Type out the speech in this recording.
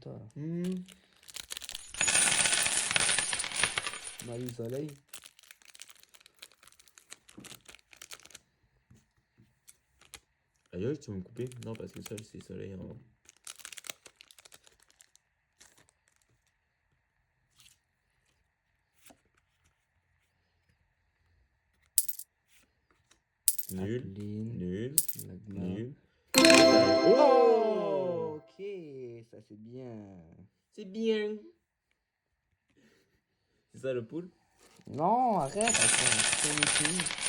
toi. Hmm. Marie Soleil. Aïe, tu vas me couper? Non, parce que ça, c'est soleil en haut. Nul, Adeline, nul, Magma. nul. Oh, ok, ça c'est bien. C'est bien. C'est ça le poule? Non, arrête, attends, tourne ici.